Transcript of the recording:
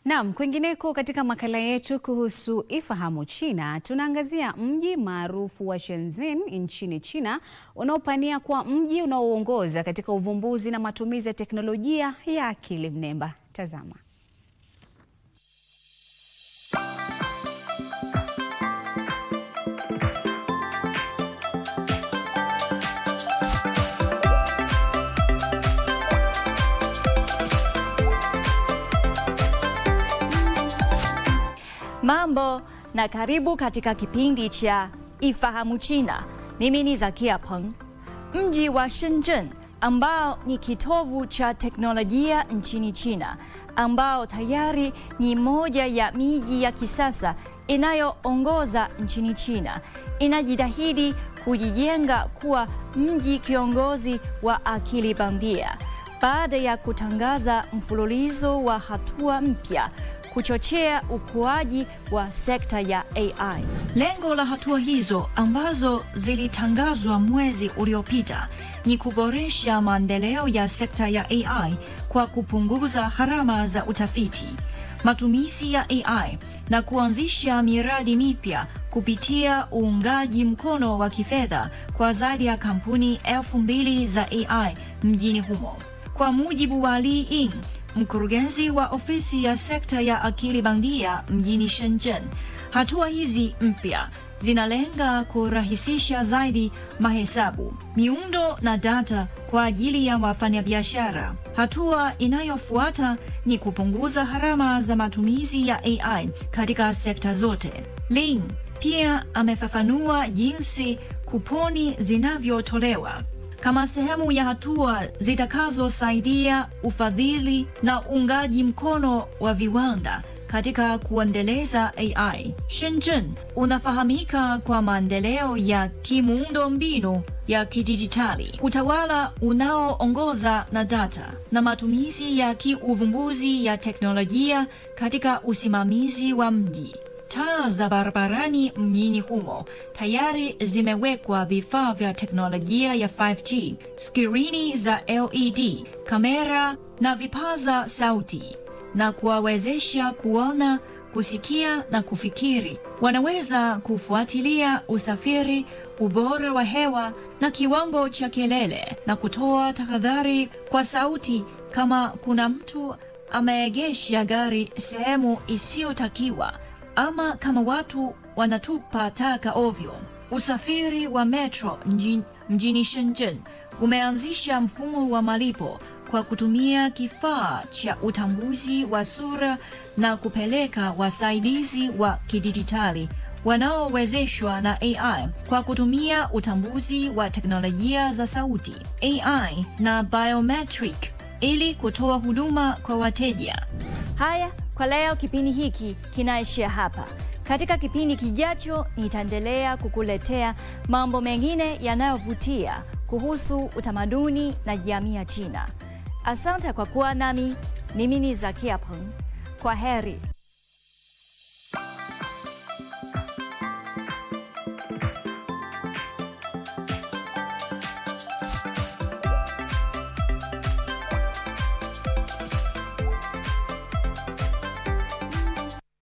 Naam, kwingineko katika makala yetu kuhusu Ifahamu China, tunaangazia mji maarufu wa Shenzhen nchini China unaopania kuwa mji unaoongoza katika uvumbuzi na matumizi ya teknolojia ya akili mnemba. Tazama. Mambo na karibu katika kipindi cha Ifahamu China. Mimi ni Zakia Peng. Mji wa Shenzhen ambao ni kitovu cha teknolojia nchini China, ambao tayari ni moja ya miji ya kisasa inayoongoza nchini China, inajitahidi kujijenga kuwa mji kiongozi wa akili bandia baada ya kutangaza mfululizo wa hatua mpya kuchochea ukuaji wa sekta ya AI. Lengo la hatua hizo ambazo zilitangazwa mwezi uliopita ni kuboresha maendeleo ya sekta ya AI kwa kupunguza gharama za utafiti, matumizi ya AI na kuanzisha miradi mipya kupitia uungaji mkono wa kifedha kwa zaidi ya kampuni 2,000 za AI mjini humo. Kwa mujibu wa Li Ying, mkurugenzi wa ofisi ya sekta ya akili bandia mjini Shenzhen, hatua hizi mpya zinalenga kurahisisha zaidi mahesabu, miundo na data kwa ajili ya wafanyabiashara. Hatua inayofuata ni kupunguza gharama za matumizi ya AI katika sekta zote. Ling pia amefafanua jinsi kuponi zinavyotolewa kama sehemu ya hatua zitakazosaidia ufadhili na uungaji mkono wa viwanda katika kuendeleza AI. Shenzhen unafahamika kwa maendeleo ya kimuundo mbinu ya kidijitali, utawala unaoongoza na data, na matumizi ya kiuvumbuzi ya teknolojia katika usimamizi wa mji. Taa za barabarani mjini humo tayari zimewekwa vifaa vya teknolojia ya 5G, skrini za LED, kamera na vipaza sauti, na kuwawezesha kuona, kusikia na kufikiri. Wanaweza kufuatilia usafiri, ubora wa hewa na kiwango cha kelele, na kutoa tahadhari kwa sauti kama kuna mtu ameegesha gari sehemu isiyotakiwa ama kama watu wanatupa taka ovyo. Usafiri wa metro mjini Shenzhen umeanzisha mfumo wa malipo kwa kutumia kifaa cha utambuzi wa sura na kupeleka wasaidizi wa kidijitali wanaowezeshwa na AI kwa kutumia utambuzi wa teknolojia za sauti, AI na biometric ili kutoa huduma kwa wateja. Haya, kwa leo kipindi hiki kinaishia hapa. Katika kipindi kijacho nitaendelea kukuletea mambo mengine yanayovutia kuhusu utamaduni na jamii ya China. Asante kwa kuwa nami. Mimi ni Zakia Peng. Kwa heri.